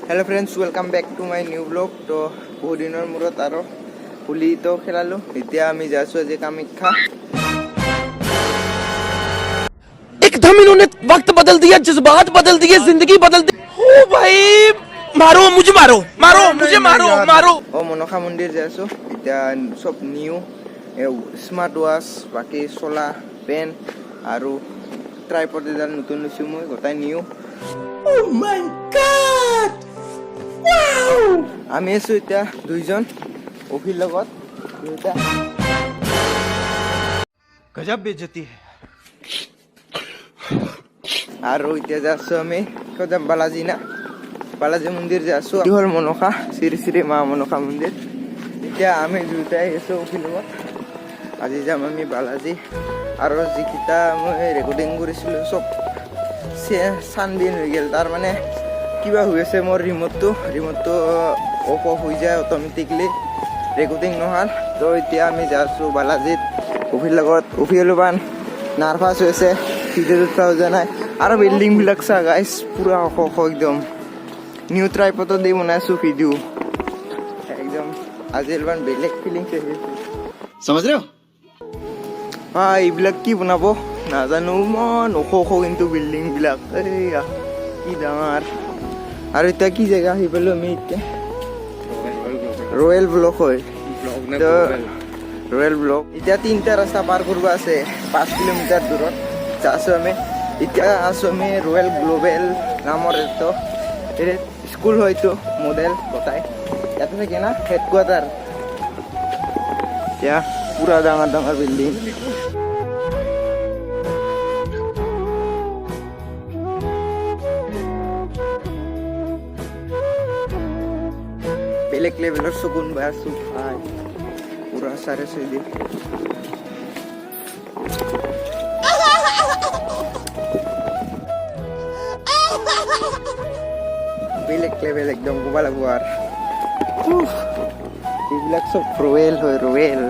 Hello friends, welcome back to my new blog. तो बहुत दिनर मूरत आरो होली तो खेलालो। इतना आमी जासु आज कामाख्या। एकदम इन्होंने वक्त बदल दिया, जज्बात बदल दिए, जिंदगी बदल दी। ओ भाई, मारो मुझे, मारो मारो मुझे, मारो मारो। ओ मनसा मंदिर जासु। इतना सब निउ स्मार्ट वाच, बाकी सोला पेन आरो ट्राइपड एडाल नतुन लुसु মই গটাই new. Oh my God! Wow! আমি আছো এতিয়া দুইজন অফিৰ লগত দুইটা। गजब बेइज्जती है। আৰু এতিয়া যাচ্ছো আমি কদম বালাজী না বালাজী মন্দিৰ যাচ্ছো। কি হল মনসা শ্ৰী শ্ৰী মা মনসা মন্দিৰ। এতিয়া আমি দুটাই আছো অফিৰ লগত। আজি যাম আমি বালাজী। আৰু যিকেইটা মই ৰেকৰ্ডিং কৰিছিলো চব চানদিন হৈ গেল। তাৰ মানে কিবা হৈ আছে মোৰ ৰিমোটটো অফ হৈ যায় অট'মেটিকলি, ৰেকৰ্ডিং নহল। তো এতিয়া আমি যাচ্ছো বালাজীত অফিৰ লগত। অফি অলপমান নাৰ্ভাছ হৈছে, ভিডিঅ'টো চোৱা যোৱা নাই। আৰু বিল্ডিংবিলাক চা গাইছ, পুৰা ওখ ওখ একদম। নিউ ট্ৰাইপডত দি বনাইছো ভিডিঅ' একদম। আজি অলপমান বেলেগ ফিলিংছ আহিছে। समझ रहे हो? এইবিলাক কি বনাব নাজানো, ইমান ওখ ওখ কিন্তু বিল্ডিং বিলাক। এইয়া কি ডাঙৰ। আৰু এতিয়া কি জেগা আহি পালো আমি এতিয়া? ৰয়েল ব্লক হয়, ৰয়েল ব্লক। এতিয়া 3টা ৰাস্তা পাৰ কৰিব আছে 5 কিলোমিটাৰ দূৰত যাচ্ছো আমি। এতিয়া আছো আমি ৰয়েল গ্লোবেল নামৰ এটা স্কুল হয়তো মডেল গোটাই ইয়াতে থাকে না হেডকোৱাৰ্টাৰ। এতিয়া পুৰা ডাঙৰ ডাঙৰ বিল্ডিং। বেলেগ লেভেলৰ চকুন বাই আছো ভাই, পুৰা চাৰে ছয় দিন। বেলেগ লেভেল একদম ক'ব লাগিব। আৰু এইবিলাক চব ৰয়েল হয়, ৰয়েল।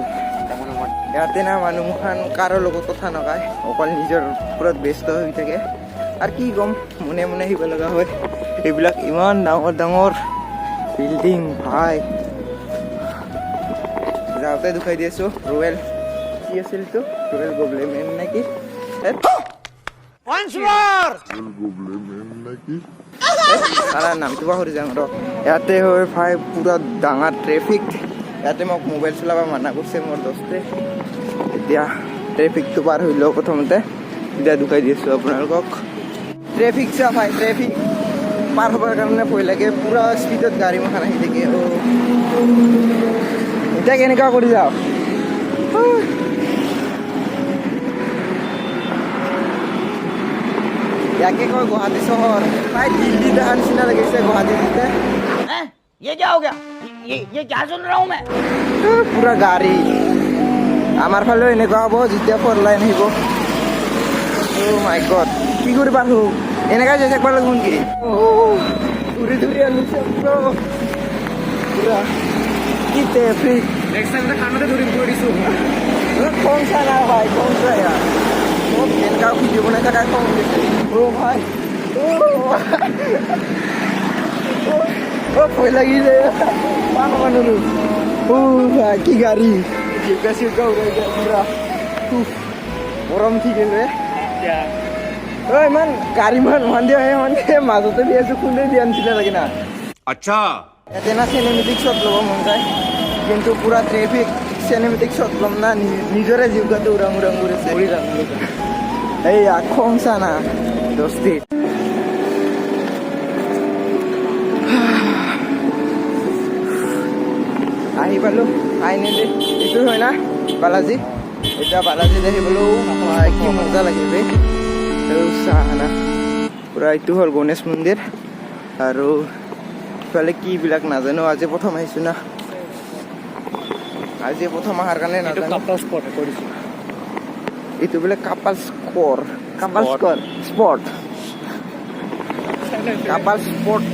ইয়াতে না মানুহখন কাৰো লগত কথা নকয়, অকল নিজৰ ওপৰত ব্যস্ত হৈ থাকে। আৰু কি ক'ম, মনে মনে আহিব লগা হয়। এইবিলাক ইমান ডাঙৰ ডাঙৰ বিল্ডিং ভাই। যাওঁতে দুখাই দি আছো ৰয়েল কি আছিল তো, ৰয়েল গভৰ্ণমেণ্ট নেকি, নামটো পাহৰি যাওঁ ৰ। ইয়াতে হয় ভাই পুৰা ডাঙৰ ট্ৰেফিক। ইয়াতে মোক মোবাইল চলাব মানা কৰিছে মোৰ দোস্তে। এতিয়া ট্ৰেফিকটো পাৰ হৈ লওঁ প্ৰথমতে, এতিয়া দুখাই দি আছো আপোনালোকক। ট্ৰেফিক চা ভাই, ট্ৰেফিক পাৰ হ'বৰ কাৰণে ভয় লাগে। পুৰা স্পীডত গাড়ী মখান আহি থাকে। এতিয়া কেনেকুৱা কৰি যাওঁ। ইয়াকে কয় গুৱাহাটী চহৰ। ভাই দিল্লী দেখাৰ নিচিনা লাগিছে গুৱাহাটীতে। ये क्या हो गया? ये क्या सुन रहा हूँ मैं? পুৰা গাড়ী। আমাৰ ফালেও এনেকুৱা হ'ব যেতিয়া 4 লাইন আহিব। অ' মাই গড, কি কৰি পাৰো এনেকা যে একবাৰ লাগব নেকি? ঘূৰি ঘূৰি আনিছে পুৰা কি ট্ৰেফিক। नेक्स्ट टाइम तो खाना तो दूरी कर दिसु। খংচা না ভাই, খংচা ইয়াৰ মোক এনেকা ভিডিঅ' বনাই থাকাই খং উঠিছে। অ' ভাই ভয় লাগিছে মানুহ। ভাই কি গাড়ী, চিউকা চিউকা উৰাই যায় পুৰা। গৰম উঠি গেলে ইমান গাড়ী মান দিয়া মানে মাজতে দি আছো, কোনে দিয়া নিচিনা লাগে না। अच्छा, ইয়াতে না চিনেমেটিক শ্বট ল'ব মন যায়, কিন্তু পুৰা ট্ৰেফিক চিনেমেটিক শ্বট ল'ম না, নিজৰে জিউকাটো উৰাং উৰাং কৰিছে। এই খংচা না দস্তি। আহি পালো ফাইনেলি। এইটো হয় না বালাজী। এতিয়া বালাজীত আহি পালো, কি মজা লাগিল বে। চাহ না পুৰা এইটো হ'ল গণেশ মন্দিৰ। আৰু ইফালে কিবিলাক নাজানো, আজি প্ৰথম আহিছো না। আজি প্ৰথম অহাৰ কাৰণে নাজানো। এইটো বোলে কাপাল স্পট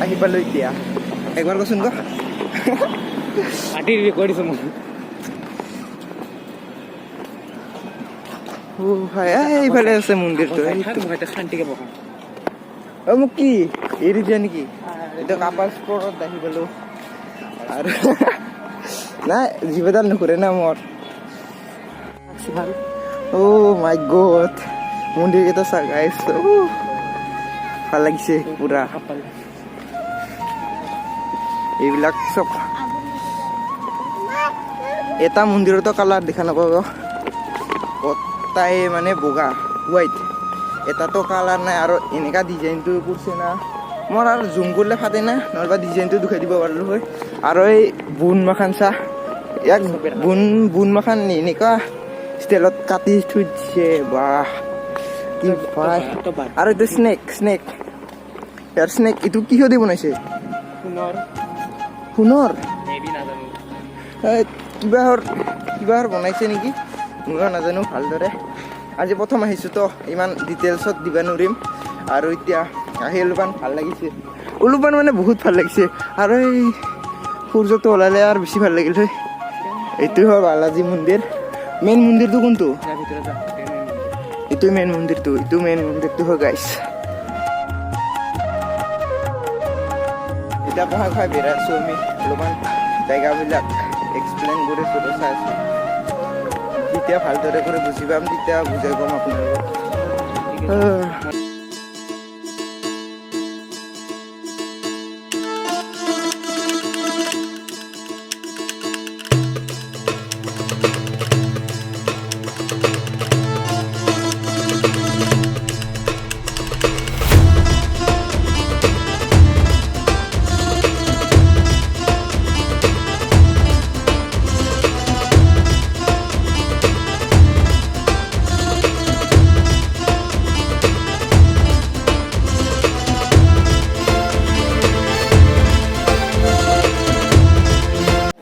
আহি পালো এতিয়া। একবাৰ কচোন ক। ভাই এইফালে আছে মন্দিৰটো। মোক কি এৰি দিয়া নেকি এতিয়া কাপাল স্পটত আহি পালো আৰু নাই জীৱডাল নুঘূৰে না মোৰ অ' মাই গড মন্দিৰকেইটা চাই আছো ভাল লাগিছে পুৰা এইবিলাক চব এটা মন্দিৰতো কালাৰ দেখা নাপাব গোটাই মানে বগা হোৱাইট এটাতো কালাৰ নাই আৰু এনেকা ডিজাইনটো কৰিছে না মোৰ আৰু জুম কৰিলে ফাটে না নহ'লে ডিজাইনটো দেখাই দিব পাৰিলোঁ হয় আৰু এই বুন মাখান চাহ ইয়াক বুন মাখান এনেকুৱা ষ্টাইলত কাটি থৈ দিছে বাহ কি ভাই আৰু এইটো স্নেক ইয়াৰ স্নেক এইটো কিহদি বনাইছে সোণৰ কিবাহৰ বনাইছে নেকি ময়ো নাজানো ভালদৰে আজি প্ৰথম আহিছোঁ তো ইমান ডিটেইলছত দিব নোৱাৰিম আৰু এতিয়া আহি অলপমান ভাল লাগিছে অলপমান মানে বহুত ভাল লাগিছে আৰু এই সূৰ্যটো ওলালে আৰু বেছি ভাল লাগিল হয় এইটোৱে হয় বালাজী মন্দিৰ মেইন মন্দিৰটো কোনটো এইটো মেইন মন্দিৰটো হয় গাইছ এতিয়া খাই বেৰাই আছোঁ আমি অলপমান জেগাবিলাক এক্সপ্লেইন কৰিছোঁ চাই আছোঁ যেতিয়া ভালদৰে কৰি বুজি পাম তেতিয়া বুজাই ক'ম আপোনালোকক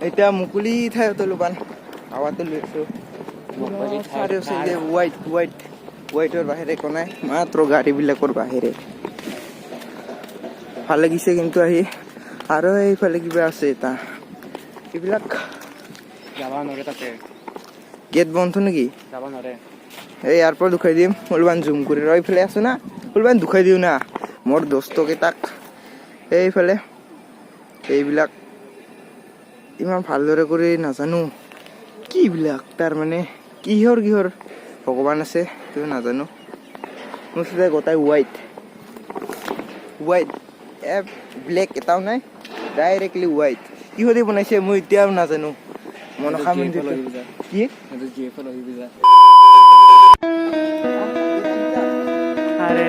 এতিয়া মুকলি ঠাইত অলপমান হাৱাটো লৈ আছোঁ চাৰিও চাইডে হোৱাইটৰ বাহিৰে একো নাই মাত্ৰ গাড়ীবিলাকৰ বাহিৰে ভাল লাগিছে কিন্তু আহি আৰু এইফালে কিবা আছে এটা এইবিলাক যাব নোৱাৰে তাতে গেট বন্ধ নেকি যাব নোৱাৰে এই ইয়াৰ পৰা দুখাই দিম অলপমান জুম কৰি ৰ এইফালে আছো না অলপমান দুখাই দিওঁ না মোৰ দোস্তকেইটাক এইফালে এইবিলাক ইমান ভালদৰে কৰি নাজানো কি এইবিলাক তাৰমানে কিহৰ ভগৱান আছে সেইটো নাজানো মোৰ চাগে গোটাই হোৱাইট ব্লেক এটাও নাই ডাইৰেক্টলি হোৱাইট কিহদি বনাইছে মই এতিয়াও নাজানো মনসা মন্দিৰ কি আৰে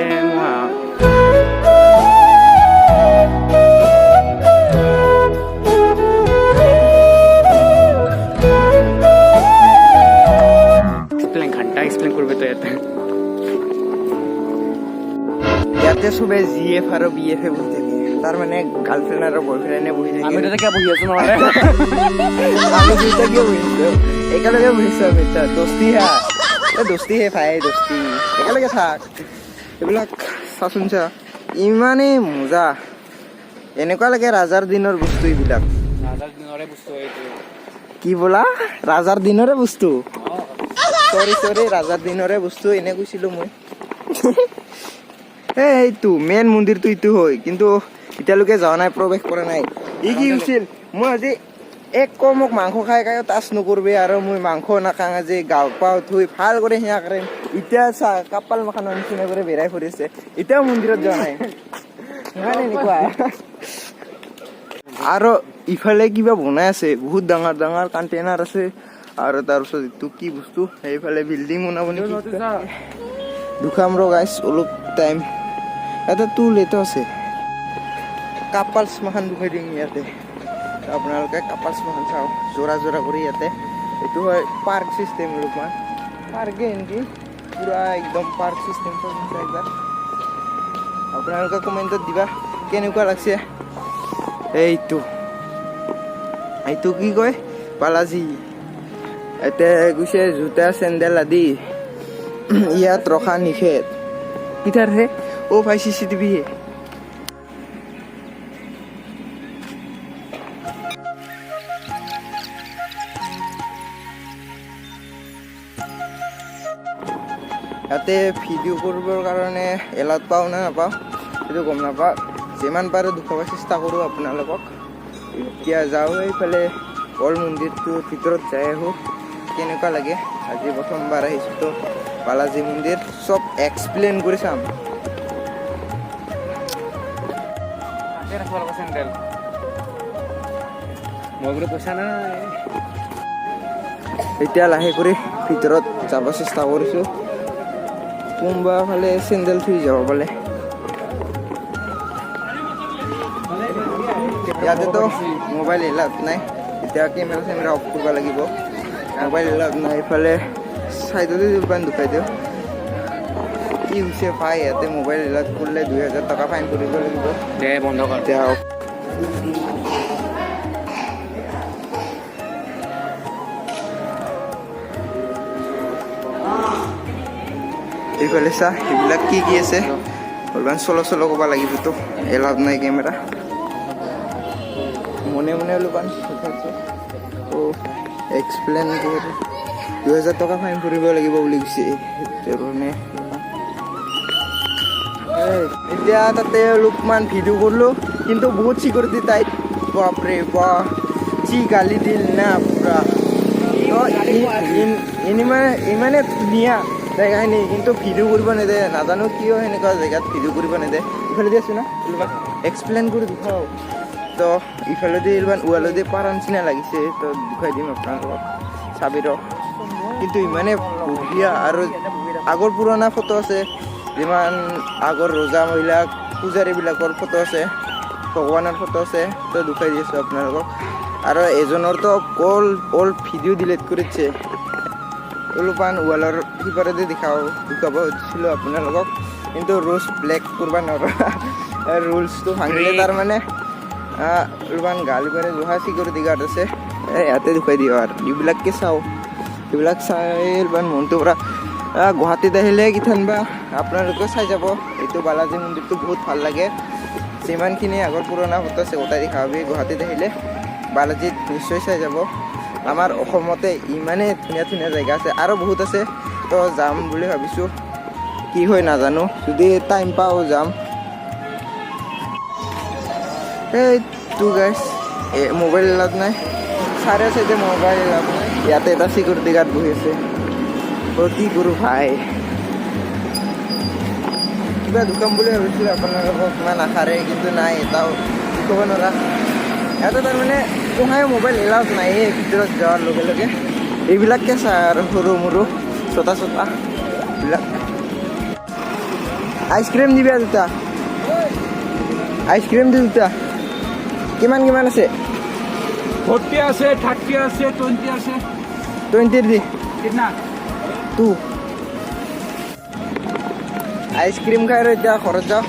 এক্সপ্লেইন কৰবে তো ইয়াতে চবে জিএফ আৰু বিএফ বহি থাকে তাৰ মানে গাৰ্লফ্ৰেণ্ড আৰু বয়ফ্ৰেণ্ডে বহি থাকে আমি তো কিয় বহি আছো নহ'লে আমি দুইটা কিয় বহিছো একেলগে বহিছো আমি দোস্তি হে ভাই দোস্তি একেলগে থাক এইবিলাক চাচোন চা ইমানেই মজা এনেকুৱা লাগে ৰাজাৰ দিনৰ বস্তু এইবিলাক ৰাজাৰ দিনৰে বস্তু এইটো কি বোলা ৰাজাৰ দিনৰে বস্তু চৰি ৰাজাৰ দিনৰে বস্তু এনে কৈছিলো মই এইটো মেইন মন্দিৰটো এইটো হয় কিন্তু এতিয়ালৈকে যোৱা নাই প্ৰৱেশ কৰা নাই ই কি হৈছিল মই আজি মোক মাংস খাই টাচ নকৰবি আৰু মই মাংস নাখাওঁ আজি গাঁও পাও ধুই ভাল কৰি সেয়া কৰিম এতিয়া চা কাপাল মাখানৰ নিচিনা কৰি বেৰাই ফুৰিছে এতিয়াও মন্দিৰত যোৱা নাই মানে এনেকুৱা আৰু ইফালে কিবা বনাই আছে বহুত ডাঙৰ কণ্টেইনাৰ আছে আৰু তাৰপিছত এইটো কি বস্তু সেইফালে বিল্ডিং বনাব নেকি দুখাম ৰ গাইছ অলপ টাইম ইয়াতে লেটো আছে কাপালছ মাখান দুখাই দিম ইয়াতে আপোনালোকে কাপালছ মাখান চাওক জোৰা কৰি ইয়াতে এইটো হয় পাৰ্ক চিষ্টেম অলপমান পাৰ্কে নেকি পুৰা একদম পাৰ্ক চিষ্টেম একবাৰ আপোনালোকে কমেণ্টত দিবা কেনেকুৱা লাগছে এইটো কি কয় বালাজী এতিয়া গৈছে জোতা চেণ্ডেল আদি ইয়াত ৰখা নিষেধ কিটাৰ হে ভাই CCTV হে ইয়াতে ভিডিঅ' কৰিবৰ কাৰণে এলাউড পাওঁ নে নাপাওঁ সেইটো গম নাপাওঁ যিমান পাৰোঁ দেখুৱাব চেষ্টা কৰোঁ আপোনালোকক এতিয়া যাওঁ এইফালে অল মন্দিৰটোৰ ভিতৰত যাই আহোঁ কেনেকুৱা লাগে আজি প্ৰথমবাৰ আহিছোঁ তো বালাজী মন্দিৰ চব এক্সপ্লেইন কৰি চাম তাতে ৰাখিব লাগিব চেণ্ডেল মই বোলো পইচা নাই এতিয়া লাহে কৰি ভিতৰত যাব চেষ্টা কৰিছোঁ কোনোবা ফালে চেণ্ডেল থৈ যাব পালে ইয়াতেতো মোবাইল এলাউড নাই এতিয়া কেমেৰা চেমেৰা অফ কৰিব লাগিব মোবাইল এলাউড নাই এইফালে চাইডতে জোপান দুখাই দিওঁ কি হৈছে ভাই ইয়াতে মোবাইল এলাউড কৰিলে 2000 টকা ফাইন কৰিব লাগিব দে বন্ধ কৰ এতিয়া এইফালে চা এইবিলাক কি আছে অলপমান চলো ক'ব লাগিবতো এলাউড নাই কেমেৰা মনে মনে অলপমান এক্সপ্লেইন কৰি 2000 টকা ফাইন ভৰিব লাগিব বুলি কৈছে সেইকাৰণে এতিয়া তাতে অলপমান ভিডিঅ' কৰিলোঁ কিন্তু বহুত চিকিউৰিটি টাইট বাপৰে বাপ যি গালি দিল না পুৰা ইমানে ধুনীয়া জেগাখিনি কিন্তু ভিডিঅ' কৰিব নেদে নাজানো কিয় সেনেকুৱা জেগাত ভিডিঅ' কৰিব নেদে ইফালে দি আছোঁ না অলপমান এক্সপ্লেইন কৰি দেখুৱাওঁ তো ইফালেদি অলপমান ৱালেদি পাৰা নিচিনা লাগিছে তো দেখুৱাই দিম আপোনালোকক চাবি ৰ কিন্তু ইমানে বঢ়িয়া আৰু আগৰ পুৰণা ফটো আছে যিমান আগৰ ৰজা মহিলা পূজাৰীবিলাকৰ ফটো আছে ভগৱানৰ ফটো আছে তো দেখুৱাই দি আছোঁ আপোনালোকক আৰু এজনৰতো অল ভিডিঅ' ডিলিট কৰিছে অলপমান ৱালৰ সিপাৰেদি দেখুৱাব খুজিছিলোঁ আপোনালোকক কিন্তু ৰুলছ ব্লেক কৰিব নোৱাৰা ৰুলছটো ভাঙিলে তাৰমানে অলপমান গালি পাৰে জহা চিকিউৰিটি গাৰ্ড আছে ইয়াতে দেখুৱাই দিওঁ আৰু এইবিলাককে চাওঁ এইবিলাক চাই অলপমান মনটো পৰা গুৱাহাটীত আহিলে কিঠান বা আপোনালোকে চাই যাব এইটো বালাজী মন্দিৰটো বহুত ভাল লাগে যিমানখিনি আগৰ পুৰণা ফটো আছে গোটাই দেখাবি গুৱাহাটীত আহিলে বালাজীত নিশ্চয় চাই যাব আমাৰ অসমতে ইমানেই ধুনীয়া জেগা আছে আৰু বহুত আছে তো যাম বুলি ভাবিছোঁ কি হয় নাজানো যদি টাইম পাওঁ যাম এইটো গাইছ মোবাইল এলাউড নাই চাৰে চাইডে মোবাইল এলাউড নাই ইয়াতে এটা চিকিউৰিটি গাৰ্ড বহি আছে কি কৰোঁ ভাই কিবা দোকান বুলি ভাবিছিলোঁ আপোনালোকক ইমান আশাৰে কিন্তু নাই এটাও ক'ব নোৱাৰা ইয়াতে তাৰমানে কোহাই মোবাইল এলাউড নাইয়ে ভিতৰত যোৱাৰ লগে লগে এইবিলাককে চাই আৰু সৰু মৰু ছটা এইবিলাক আইচক্ৰীম দিবি দুটা আইচক্ৰীম দি দুটা কিমান আছে 40 আছে 30 আছে 20 আছে 20 দি কিतना 2 আইচক্ৰীম খাই আৰু এতিয়া ঘৰত যাওঁ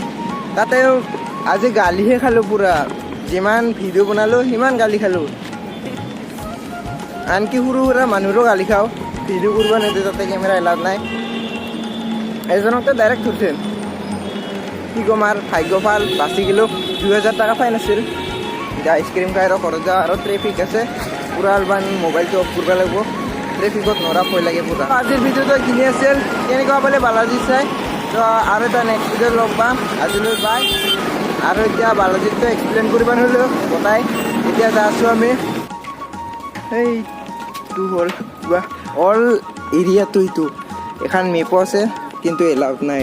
তাতে আজি গালিহে খালোঁ পুৰা যিমান ভিডিঅ' বনালোঁ সিমান গালি খালোঁ আনকি সৰু সুৰা মানুহৰো গালি খাওঁ ভিডিঅ' কৰিব নিদিয়ে তাতে কেমেৰা এলাউড নাই এজনকতো ডাইৰেক্ট ধৰিছে কি ক'ম আৰু ভাগ্য ভাল বাচি গ'লোঁ 2000 টকা ফাইন আছিল এতিয়া আইচক্ৰীম খাই আৰু ঘৰত যাওঁ আৰু ট্ৰেফিক আছে পুৰা অলপমান মোবাইলটো অফ কৰিব লাগিব ট্ৰেফিকত নৰা ভয় লাগে পুৰা আজিৰ ভিডিঅ'টো কিনি আছিল কেনেকুৱা পালে বালাজী চাই তো আৰু এটা নেক্সট ভিডিঅ'ত লগ পাম আজিলৈ বাই আৰু এতিয়া বালাজীটো এক্সপ্লেইন কৰিব নহ'লেও গোটাই এতিয়া যাই আছোঁ আমি এইটো হ'ল কিবা অল এৰিয়াটো এইটো এখন মেপো আছে কিন্তু এলাউড নাই